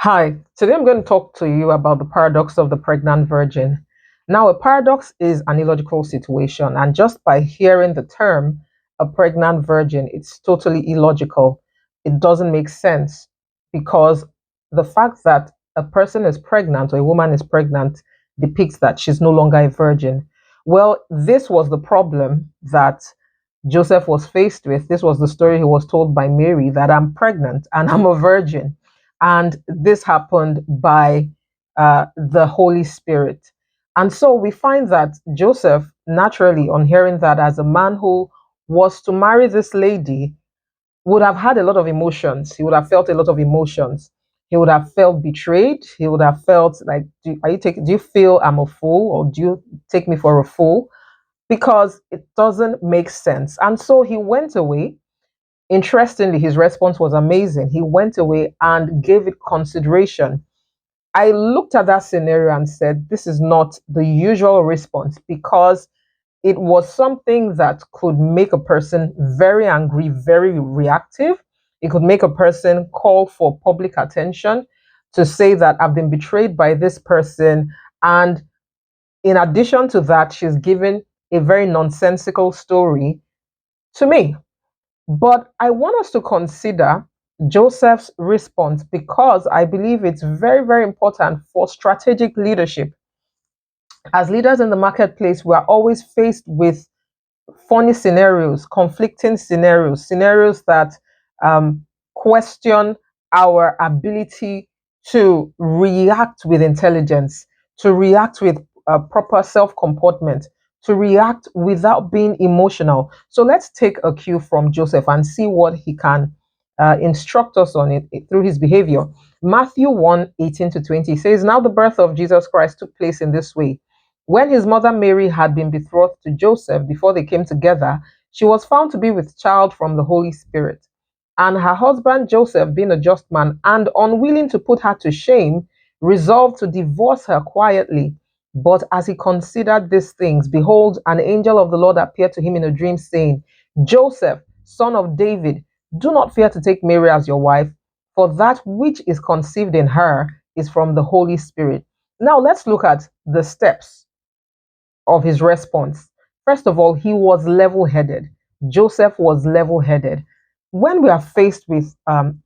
Hi, today I'm going to talk to you about the paradox of the pregnant virgin. Now, a paradox is an illogical situation, and just by hearing the term a pregnant virgin, it's totally illogical. It doesn't make sense because the fact that a person is pregnant or a woman is pregnant depicts that she's no longer a virgin. Well, this was the problem that Joseph was faced with. This was the story he was told by Mary that I'm pregnant and I'm a virgin. And this happened by the Holy Spirit. And so we find that Joseph, naturally, on hearing that as a man who was to marry this lady, would have had a lot of emotions. He would have felt a lot of emotions. He would have felt betrayed. He would have felt like, do you feel I'm a fool, or do you take me for a fool? Because it doesn't make sense. And so he went away. Interestingly, his response was amazing. He went away and gave it consideration. I looked at that scenario and said, this is not the usual response because it was something that could make a person very angry, very reactive. It could make a person call for public attention to say that I've been betrayed by this person. And in addition to that, she's given a very nonsensical story to me. But I want us to consider Joseph's response because I believe it's very, very important for strategic leadership. As leaders in the marketplace, we are always faced with funny scenarios, conflicting scenarios, scenarios that question our ability to react with intelligence, to react with proper self comportment, to react without being emotional. So let's take a cue from Joseph and see what he can instruct us on it through his behavior. Matthew 1:18 to 20 says, Now the birth of Jesus Christ took place in this way. When his mother Mary had been betrothed to Joseph before they came together, she was found to be with child from the Holy Spirit. And her husband Joseph, being a just man and unwilling to put her to shame, resolved to divorce her quietly. But as he considered these things, behold, an angel of the Lord appeared to him in a dream, saying, Joseph, son of David, do not fear to take Mary as your wife, for that which is conceived in her is from the Holy Spirit. Now let's look at the steps of his response. First of all, he was level headed. Joseph was level headed. When we are faced with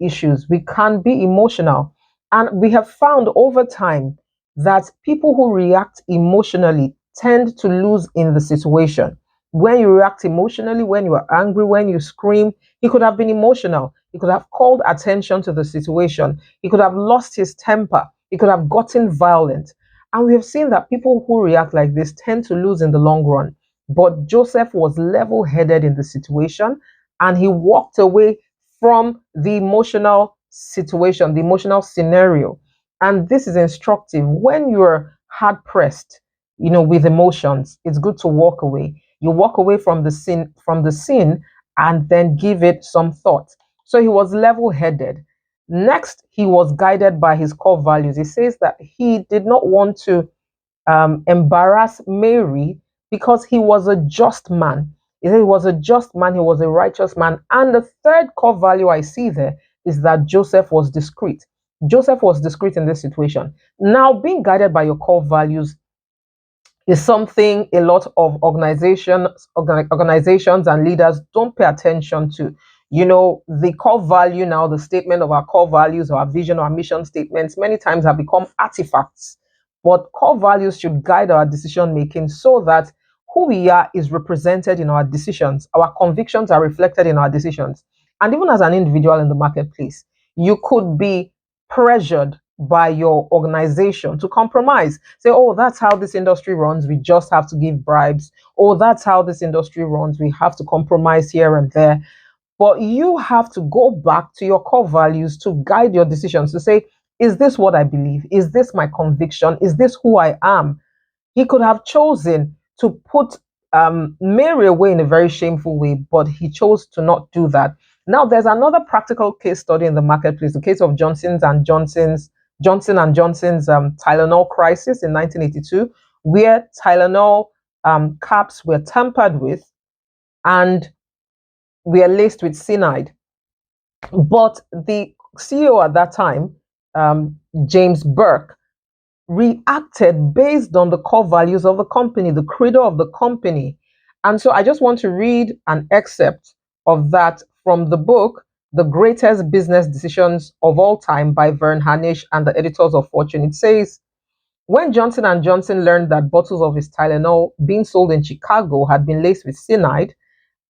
issues, we can be emotional. And we have found over time that people who react emotionally tend to lose in the situation. When you react emotionally, when you are angry, when you scream, he could have been emotional. He could have called attention to the situation. He could have lost his temper. He could have gotten violent. And we have seen that people who react like this tend to lose in the long run. But Joseph was level headed in the situation and he walked away from the emotional situation, the emotional scenario. And this is instructive. When you're hard pressed, with emotions, it's good to walk away. You walk away from the scene and then give it some thought. So he was level headed. Next, he was guided by his core values. He says that he did not want to embarrass Mary because he was a just man. He said he was a just man, he was a righteous man. And the third core value I see there is that Joseph was discreet. Joseph was discreet in this situation. Now, being guided by your core values is something a lot of organizations and leaders don't pay attention to. The core value now, the statement of our core values, or our vision, or our mission statements, many times have become artifacts. But core values should guide our decision making so that who we are is represented in our decisions. Our convictions are reflected in our decisions. And even as an individual in the marketplace, you could be pressured by your organization to compromise. Say, oh, that's how this industry runs. We just have to give bribes. Oh, that's how this industry runs. We have to compromise here and there. But you have to go back to your core values to guide your decisions to say, is this what I believe? Is this my conviction? Is this who I am? He could have chosen to put Mary away in a very shameful way, but he chose to not do that. Now, there's another practical case study in the marketplace, the case of Johnson and Johnson's Tylenol crisis in 1982, where Tylenol caps were tampered with and were laced with cyanide. But the CEO at that time James Burke reacted based on the core values of the company, the credo of the company. And so I just want to read an excerpt of that from the book, The Greatest Business Decisions of All Time by Vern Harnish and the editors of Fortune. It says, when Johnson & Johnson learned that bottles of his Tylenol being sold in Chicago had been laced with cyanide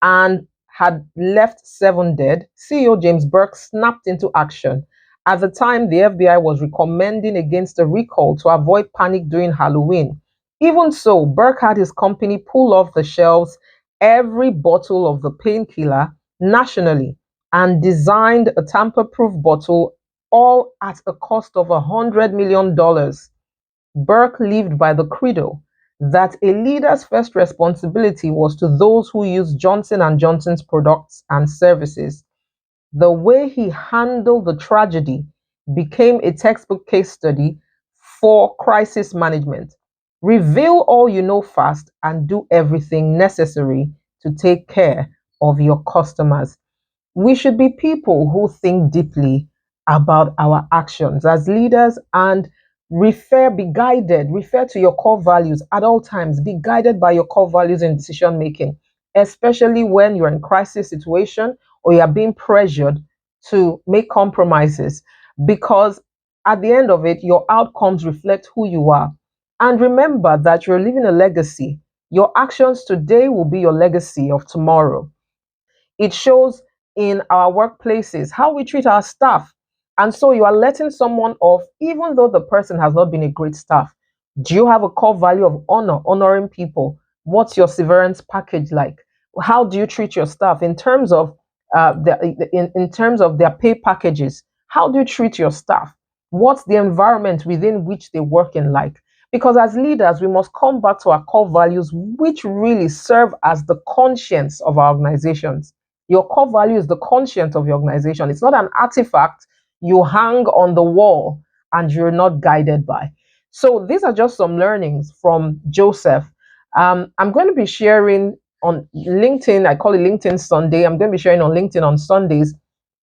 and had left 7 dead, CEO James Burke snapped into action. At the time, the FBI was recommending against a recall to avoid panic during Halloween. Even so, Burke had his company pull off the shelves every bottle of the painkiller nationally and designed a tamper-proof bottle, all at a cost of $100 million. Burke lived by the credo that a leader's first responsibility was to those who use Johnson & Johnson's products and services. The way he handled the tragedy became a textbook case study for crisis management. Reveal all you know fast and do everything necessary to take care of your customers. We should be people who think deeply about our actions as leaders and refer to your core values at all times. Be guided by your core values in decision making, especially when you're in crisis situation or you're being pressured to make compromises, because at the end of it, your outcomes reflect who you are. And remember that you're leaving a legacy. Your actions today will be your legacy of tomorrow. It shows in our workplaces how we treat our staff. And so you are letting someone off, even though the person has not been a great staff. Do you have a core value of honor, honoring people? What's your severance package like? How do you treat your staff in terms of in terms of their pay packages? How do you treat your staff? What's the environment within which they work in like? Because as leaders, we must come back to our core values, which really serve as the conscience of our organizations. Your core value is the conscience of your organization. It's not an artifact you hang on the wall and you're not guided by. So these are just some learnings from Joseph. I'm going to be sharing on LinkedIn. I call it LinkedIn Sunday. I'm going to be sharing on LinkedIn on Sundays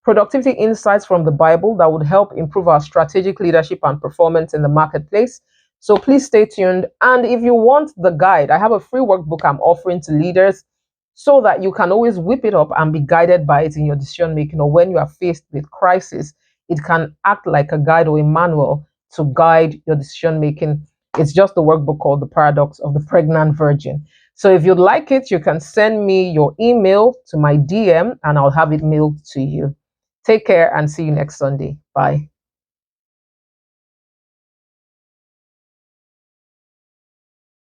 productivity insights from the Bible that would help improve our strategic leadership and performance in the marketplace. So please stay tuned. And if you want the guide, I have a free workbook I'm offering to leaders so that you can always whip it up and be guided by it in your decision making, or when you are faced with crisis, it can act like a guide or a manual to guide your decision making. It's just the workbook called The Paradox of the Pregnant Virgin. So if you'd like it, you can send me your email to my DM and I'll have it mailed to you. Take care and see you next Sunday. Bye.